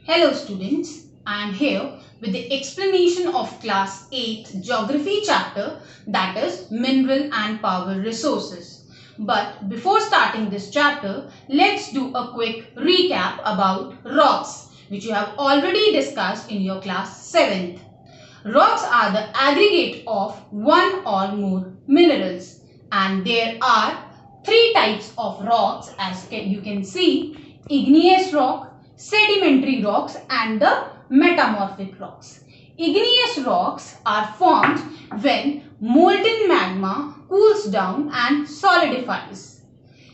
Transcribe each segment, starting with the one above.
Hello students, I am here with the explanation of class 8 geography chapter, that is mineral and power resources. But before starting this chapter, let's do a quick recap about rocks, which you have already discussed in your class 7th. Rocks are the aggregate of one or more minerals, and there are three types of rocks, as you can see: igneous rock, sedimentary rocks and the metamorphic rocks. Igneous rocks are formed when molten magma cools down and solidifies.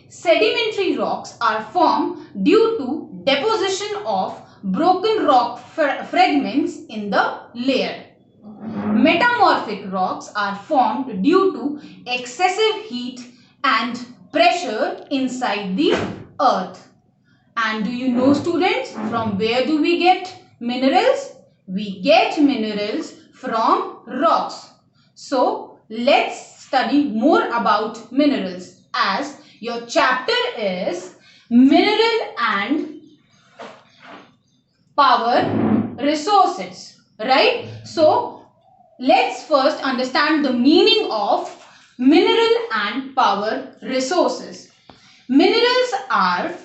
Sedimentary rocks are formed due to deposition of broken rock fragments in the layer. Metamorphic rocks are formed due to excessive heat and pressure inside the earth. And do you know, students, from where do we get minerals? We get minerals from rocks. So let's study more about minerals, as your chapter is mineral and power resources, right? So let's first understand the meaning of mineral and power resources. Minerals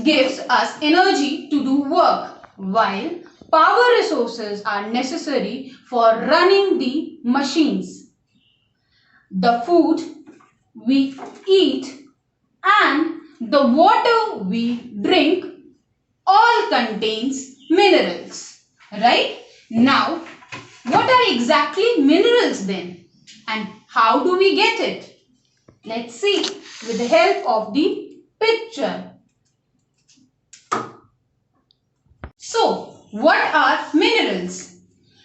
gives us energy to do work, while power resources are necessary for running the machines. The food we eat and the water we drink all contains minerals, right? Now, what are exactly minerals then, and how do we get it? Let's see with the help of the picture. So, what are minerals?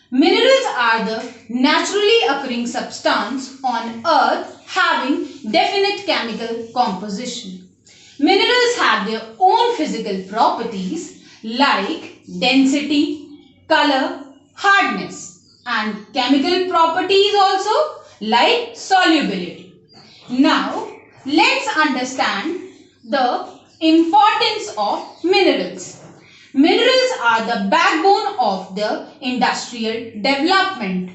Minerals are the naturally occurring substance on earth having definite chemical composition. Minerals have their own physical properties like density, color, hardness, and chemical properties also like solubility. Now, let's understand the importance of minerals. Minerals are the backbone of the industrial development.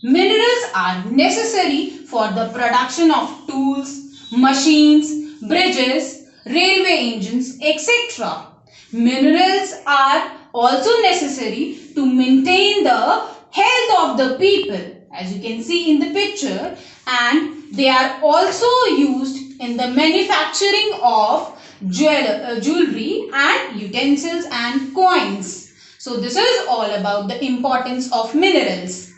Minerals are necessary for the production of tools, machines, bridges, railway engines, etc. Minerals are also necessary to maintain the health of the people, as you can see in the picture, and they are also used in the manufacturing of jewelry and utensils and coins. So this is all about the importance of minerals.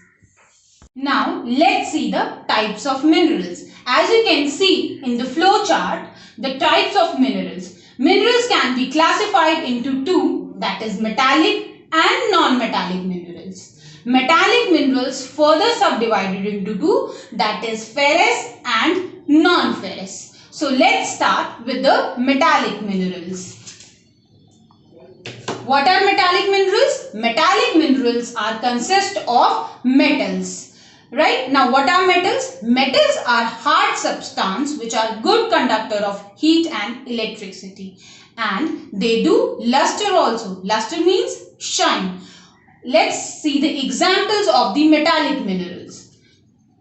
Now let's see the types of minerals. As you can see in the flow chart, the types of minerals. Minerals can be classified into two, that is metallic and non-metallic minerals. Metallic minerals further subdivided into two, that is ferrous and non-ferrous. So let's start with the metallic minerals. What are metallic minerals? Metallic minerals consist of metals. Right? Now what are metals? Metals are hard substances which are good conductor of heat and electricity. And they do luster also. Luster means shine. Let's see the examples of the metallic minerals.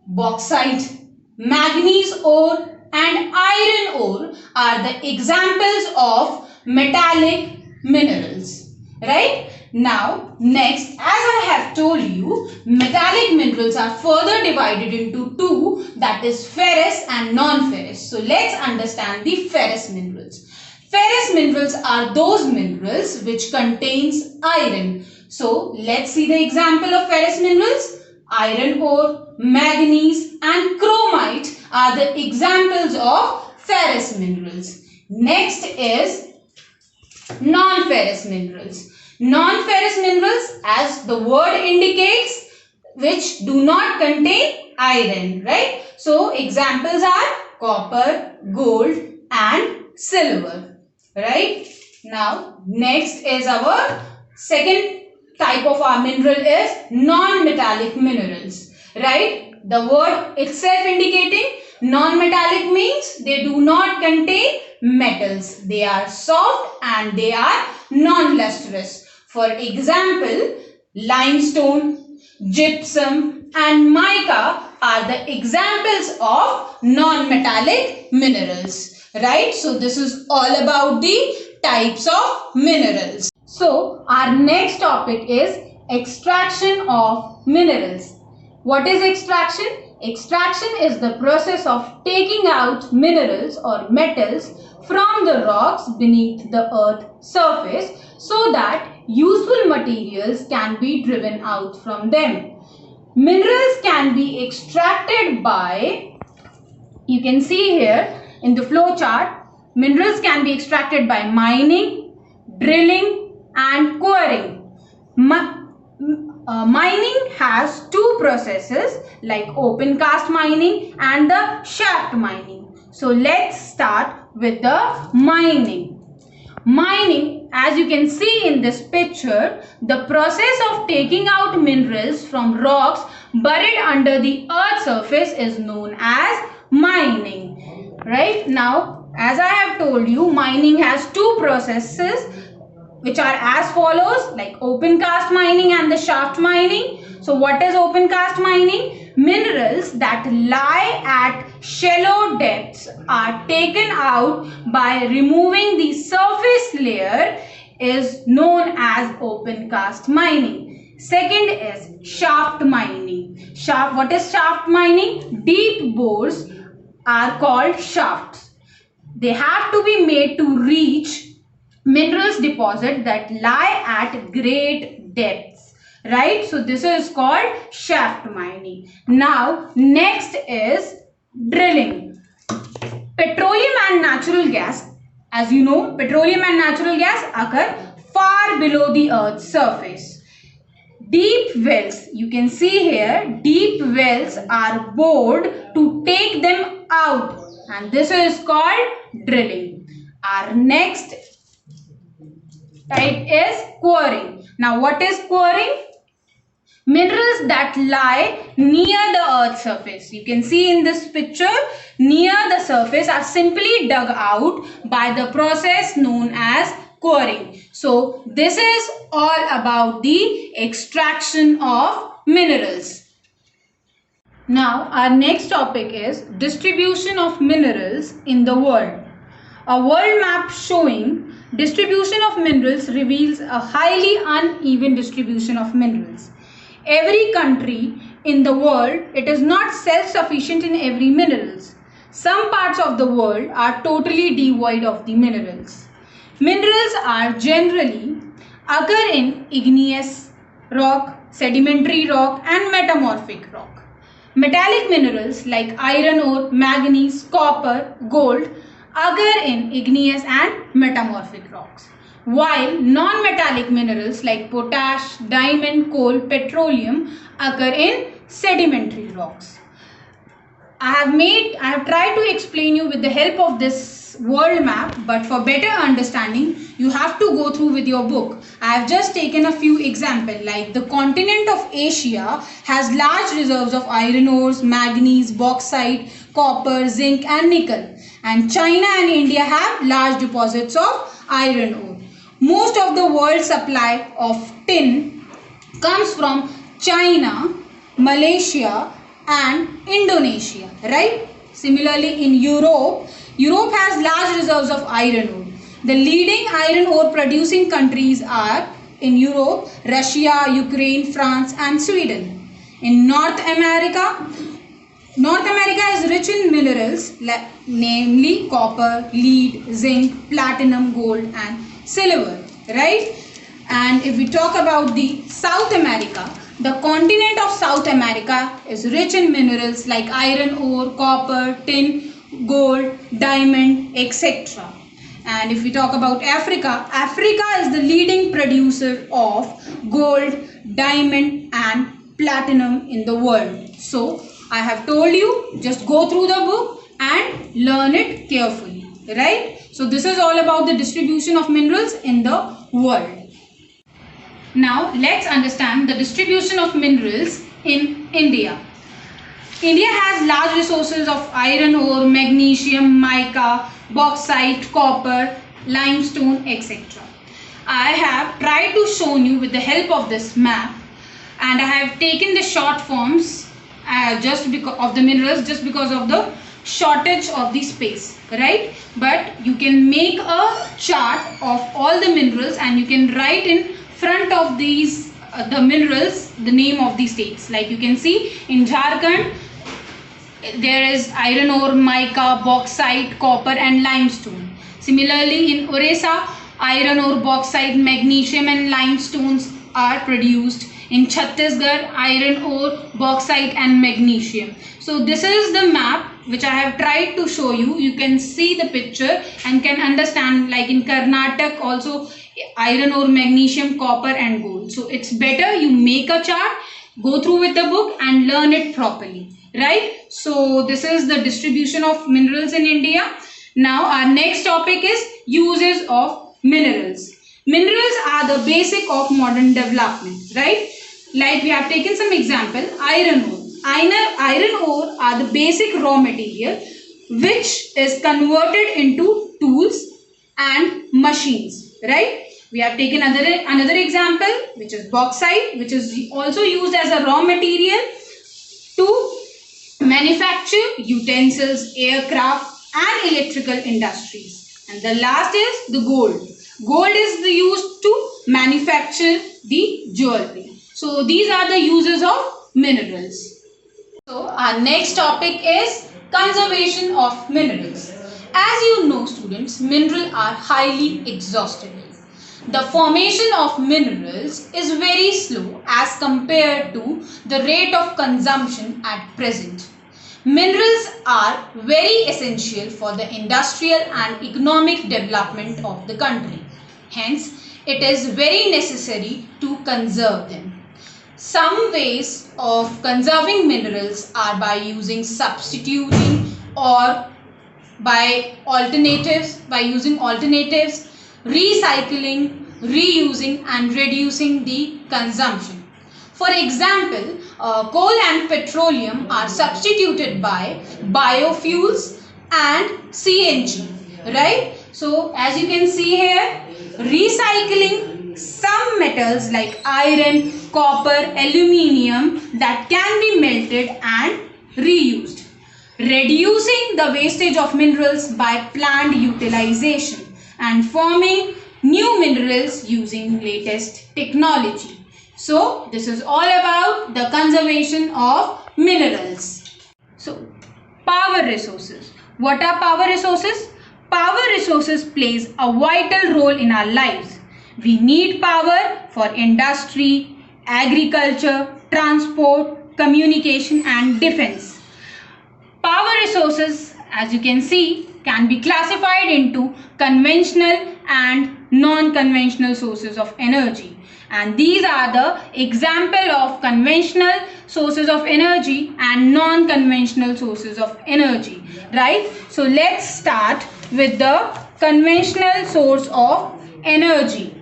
Bauxite, manganese ore and iron ore are the examples of metallic minerals, right? Now, next, as I have told you, metallic minerals are further divided into two, that is ferrous and non-ferrous. So, let's understand the ferrous minerals. Ferrous minerals are those minerals which contains iron. So, let's see the example of ferrous minerals. Iron ore, manganese and chromite are the examples of ferrous minerals. Next is non-ferrous minerals. Non-ferrous minerals, as the word indicates, which do not contain iron, right? So, examples are copper, gold and silver, right? Now, next is our second type of our mineral is non-metallic minerals, right? The word itself indicating non-metallic means they do not contain metals. They are soft and they are non-lustrous. For example, limestone, gypsum and mica are the examples of non-metallic minerals, right? So this is all about the types of minerals. So our next topic is extraction of minerals. What is extraction? Extraction is the process of taking out minerals or metals from the rocks beneath the earth's surface so that useful materials can be driven out from them. Minerals can be extracted by, you can see here in the flow chart, minerals can be extracted by mining, drilling and quarrying. Mining has two processes like open cast mining and the shaft mining. So let's start with the mining. Mining, as you can see in this picture, the process of taking out minerals from rocks buried under the earth's surface is known as mining. Right? Now, as I have told you, mining has two processes which are as follows, like open cast mining and the shaft mining. So what is open cast mining? Minerals that lie at shallow depths are taken out by removing the surface layer is known as open cast mining. Second is shaft mining. What is shaft mining? Deep bores are called shafts. They have to be made to reach minerals deposit that lie at great depths, right? So this is called shaft mining. Now next is drilling. Petroleum and natural gas, as you know, petroleum and natural gas occur far below the earth's surface. Deep wells, you can see here, deep wells are bored to take them out and this is called drilling. Our next type is quarrying. Now what is quarrying? Minerals that lie near the earth's surface. You can see in this picture, near the surface are simply dug out by the process known as quarrying. So this is all about the extraction of minerals. Now our next topic is distribution of minerals in the world. A world map showing distribution of minerals reveals a highly uneven distribution of minerals. Every country in the world, it is not self-sufficient in every minerals. Some parts of the world are totally devoid of the minerals. Minerals are generally occur in igneous rock, sedimentary rock and metamorphic rock. Metallic minerals like iron ore, manganese, copper, gold occur in igneous and metamorphic rocks, while non-metallic minerals like potash, diamond, coal, petroleum occur in sedimentary rocks. I have tried to explain you with the help of this world map, but for better understanding, you have to go through with your book. I have just taken a few examples, like the continent of Asia has large reserves of iron ores, manganese, bauxite, copper, zinc and nickel. And China and India have large deposits of iron ore. Most of the world's supply of tin comes from China, Malaysia and Indonesia, right? Similarly in Europe has large reserves of iron ore. The leading iron ore producing countries are in Europe, Russia, Ukraine, France and Sweden. In North America is rich in minerals, namely copper, lead, zinc, platinum, gold and silver, right? And if we talk about the South America, the continent of South America is rich in minerals like iron ore, copper, tin, gold, diamond, etc. And if we talk about Africa, Africa is the leading producer of gold, diamond and platinum in the world. So I have told you, just go through the book and learn it carefully, right? So this is all about the distribution of minerals in the world. Now let's understand the distribution of minerals in India. India has large resources of iron ore, magnesium, mica, bauxite, copper, limestone, etc. I have tried to show you with the help of this map, and I have taken the short forms just because of the minerals, just because of the shortage of the space, right? But you can make a chart of all the minerals and you can write in front of these the minerals the name of the states. Like you can see in Jharkhand there is iron ore, mica, bauxite, copper and limestone. Similarly in Orissa, iron ore, bauxite, magnesium and limestones are produced. In Chhattisgarh, iron ore, bauxite and magnesium. So this is the map which I have tried to show you. You can see the picture and can understand, like in Karnataka also iron ore, magnesium, copper and gold. So it's better you make a chart, go through with the book and learn it properly, right? So this is the distribution of minerals in India. Now our next topic is uses of minerals. Minerals are the basic of modern development, right? Like we have taken some example, iron ore. Iron ore are the basic raw material which is converted into tools and machines, right? We have taken another example which is bauxite, which is also used as a raw material to manufacture utensils, aircraft and electrical industries. And the last is the gold. Gold is used to manufacture the jewelry. So these are the uses of minerals. So our next topic is conservation of minerals. As you know students, minerals are highly exhaustible. The formation of minerals is very slow as compared to the rate of consumption at present. Minerals are very essential for the industrial and economic development of the country. Hence, it is very necessary to conserve them. Some ways of conserving minerals are by using substituting or by using alternatives, recycling, reusing and reducing the consumption. For example, coal and petroleum are substituted by biofuels and CNG, right? So as you can see here, recycling some metals like iron, copper, aluminium that can be melted and reused. Reducing the wastage of minerals by planned utilization and forming new minerals using latest technology. So this is all about the conservation of minerals. So power resources. What are power resources? Power resources plays a vital role in our lives. We need power for industry, agriculture, transport, communication and defense. Power resources, as you can see, can be classified into conventional and non-conventional sources of energy. And these are the example of conventional sources of energy and non-conventional sources of energy, right? So let's start with the conventional source of energy.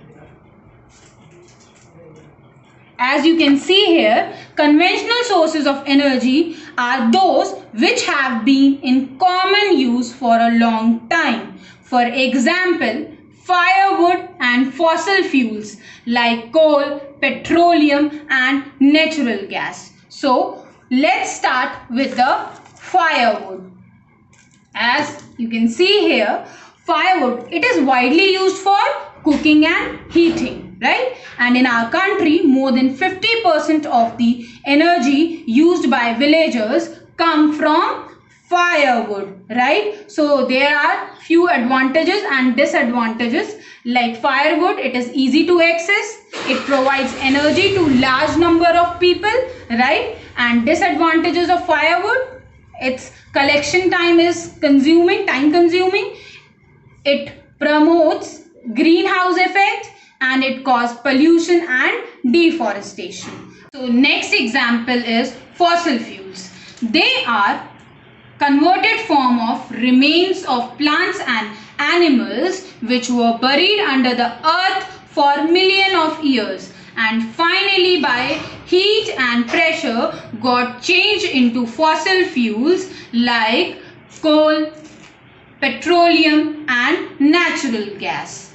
As you can see here, conventional sources of energy are those which have been in common use for a long time. For example, firewood and fossil fuels like coal, petroleum and natural gas. So let's start with the firewood. As you can see here, firewood, it is widely used for cooking and heating, right? And in our country, more than 50% of the energy used by villagers come from firewood, right? So there are few advantages and disadvantages. Like firewood, it is easy to access, it provides energy to large number of people, right? And disadvantages of firewood, its collection time is time consuming, it promotes greenhouse effect and it causes pollution and deforestation. So next example is fossil fuels. They are converted form of remains of plants and animals which were buried under the earth for millions of years and finally by heat and pressure got changed into fossil fuels like coal, petroleum and natural gas.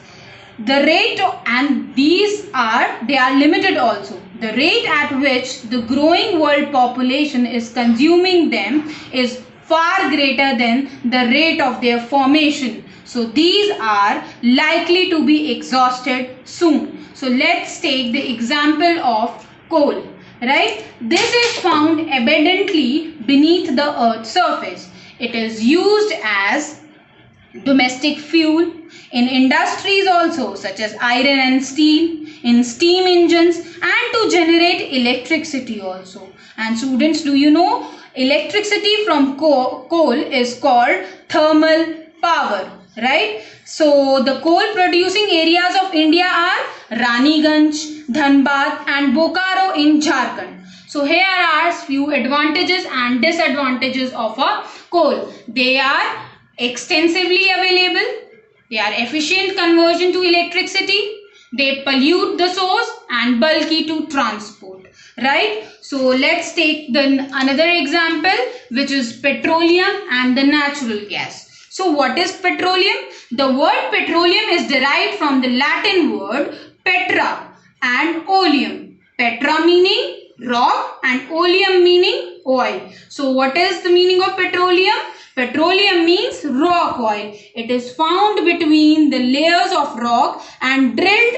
The rate, and they are limited also. The rate at which the growing world population is consuming them is far greater than the rate of their formation. So these are likely to be exhausted soon. So let's take the example of coal. Right? This is found abundantly beneath the earth's surface. It is used as domestic fuel in industries also, such as iron and steel, in steam engines, and to generate electricity also. And students, do you know electricity from coal is called thermal power, right? So the coal producing areas of India are Raniganj, Dhanbad and Bokaro in Jharkhand. So here are few advantages and disadvantages of a coal. They are extensively available, they are efficient conversion to electricity, they pollute the source and bulky to transport, right? So let's take another example, which is petroleum and the natural gas. So what is petroleum? The word petroleum is derived from the Latin word petra and oleum. Petra meaning rock and oleum meaning oil. So what is the meaning of petroleum? Petroleum means rock oil. It is found between the layers of rock and drilled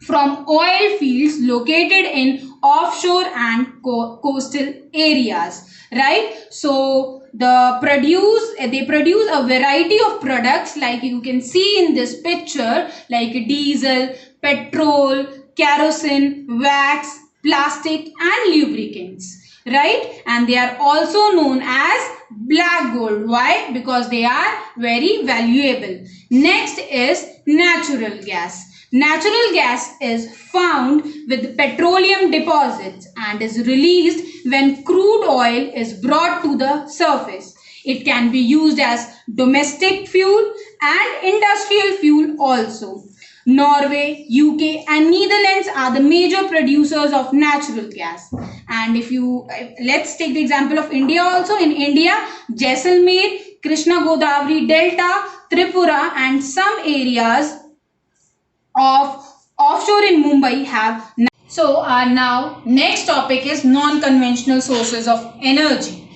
from oil fields located in offshore and coastal areas, right? So they produce a variety of products, like you can see in this picture, like diesel, petrol, kerosene, wax, plastic and lubricants, right? And they are also known as black gold. Why? Because they are very valuable. Next is natural gas. Natural gas is found with petroleum deposits and is released when crude oil is brought to the surface. It can be used as domestic fuel and industrial fuel also. Norway, UK and Netherlands are the major producers of natural gas. And let's take the example of India also. In India, Jaisalmer, Krishna Godavari Delta, Tripura and some areas of offshore in Mumbai have. So our now next topic is non-conventional sources of energy.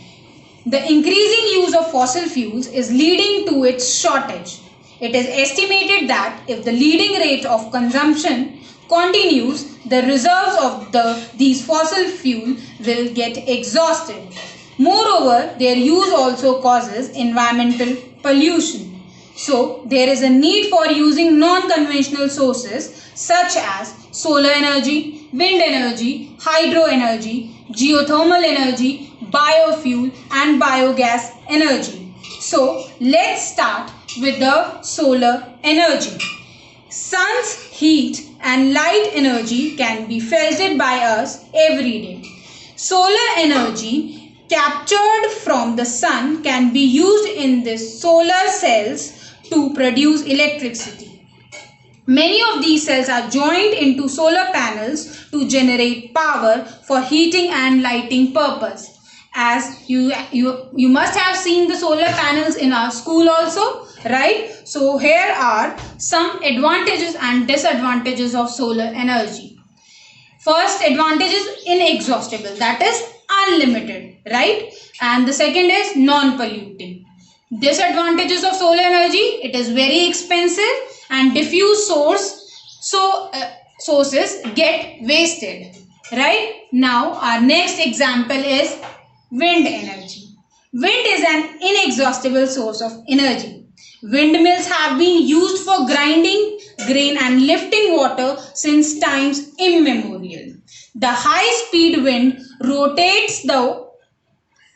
The increasing use of fossil fuels is leading to its shortage. It is estimated that if the leading rate of consumption continues, the reserves of these fossil fuel will get exhausted. Moreover, their use also causes environmental pollution. So, there is a need for using non-conventional sources such as solar energy, wind energy, hydro energy, geothermal energy, biofuel and biogas energy. So, let's start with the solar energy. Sun's heat and light energy can be felt by us every day. Solar energy captured from the sun can be used in the solar cells to produce electricity. Many of these cells are joined into solar panels to generate power for heating and lighting purpose. As you must have seen the solar panels in our school also, right? So here are some advantages and disadvantages of solar energy. First advantage is inexhaustible, that is unlimited, right? And the second is non-polluting. Disadvantages of solar energy: it is very expensive and diffuse sources get wasted, right? Now our next example is wind energy. Wind is an inexhaustible source of energy. Windmills have been used for grinding grain and lifting water since times immemorial. The high-speed wind rotates the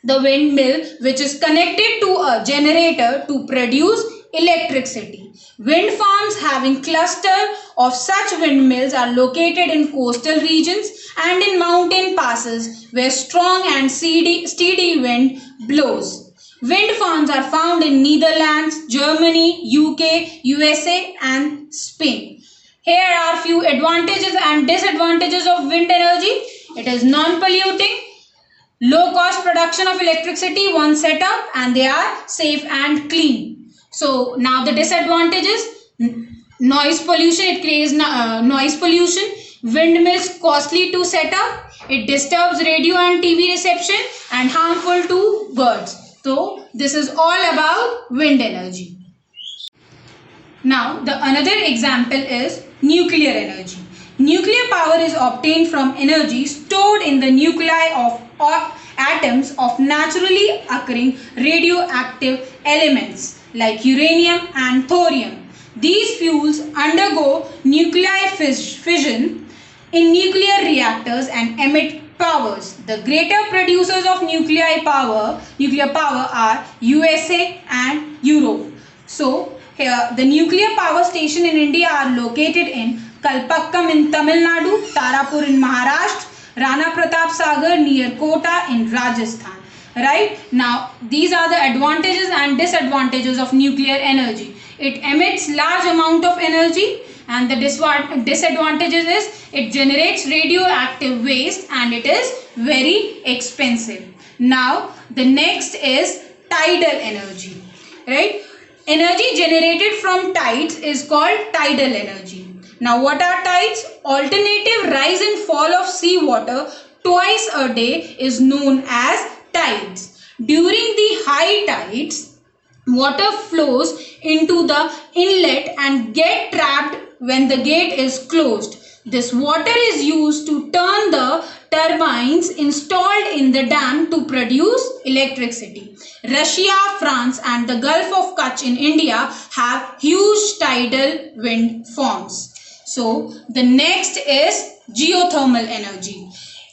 windmill, which is connected to a generator to produce electricity. Wind farms having clusters of such windmills are located in coastal regions and in mountain passes where strong and steady wind blows. Wind farms are found in Netherlands, Germany, UK, USA and Spain. Here are few advantages and disadvantages of wind energy. It is non-polluting, low cost production of electricity once set up, and they are safe and clean. So now the disadvantages: Noise pollution, it creates noise pollution. Windmills costly to set up. It disturbs radio and TV reception and harmful to birds. So this is all about wind energy. Now the another example is nuclear energy. Nuclear power is obtained from energy stored in the nuclei of atoms of naturally occurring radioactive elements like uranium and thorium. These fuels undergo nuclear fission in nuclear reactors and emit powers. The greater producers of nuclear power are USA and Europe. So here the nuclear power station in India are located in Kalpakkam in Tamil Nadu, Tarapur in Maharashtra, Rana Pratap Sagar near Kota in Rajasthan. Right? Now these are the advantages and disadvantages of nuclear energy. It emits large amount of energy, and the disadvantages is it generates radioactive waste and it is very expensive. Now the next is tidal energy. Right? Energy generated from tides is called tidal energy. Now what are tides? Alternative rise and fall of sea water twice a day is known as tides. During the high tides, water flows into the inlet and get trapped when the gate is closed. This water is used to turn the turbines installed in the dam to produce electricity. Russia, France and the Gulf of Kutch in India have huge tidal wind farms. So the next is geothermal energy.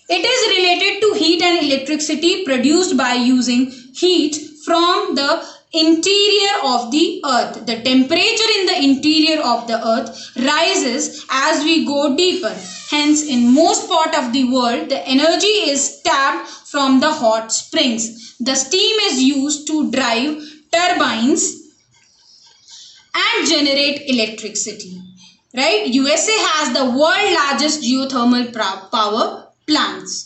It is related to heat and electricity produced by using heat from the interior of the earth. The temperature in the interior of the earth rises as we go deeper. Hence, in most part of the world, the energy is tapped from the hot springs. The steam is used to drive turbines and generate electricity. Right? USA has the world's largest geothermal power plants.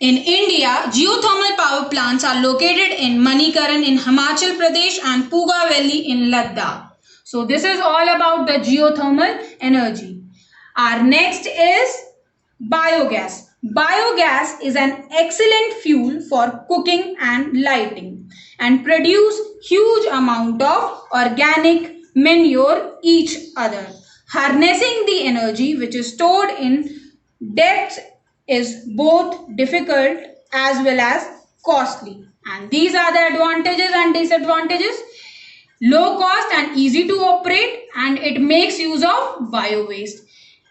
In India, geothermal power plants are located in Manikaran in Himachal Pradesh and Puga Valley in Ladakh. So this is all about the geothermal energy. Our next is biogas. Biogas is an excellent fuel for cooking and lighting and produce huge amount of organic manure each other. Harnessing the energy which is stored in depths is both difficult as well as costly. And these are the advantages and disadvantages. Low cost and easy to operate, and it makes use of bio waste.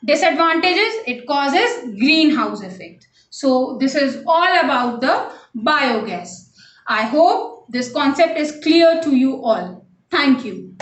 Disadvantages, it causes greenhouse effect. So this is all about the biogas. I hope this concept is clear to you all. Thank you.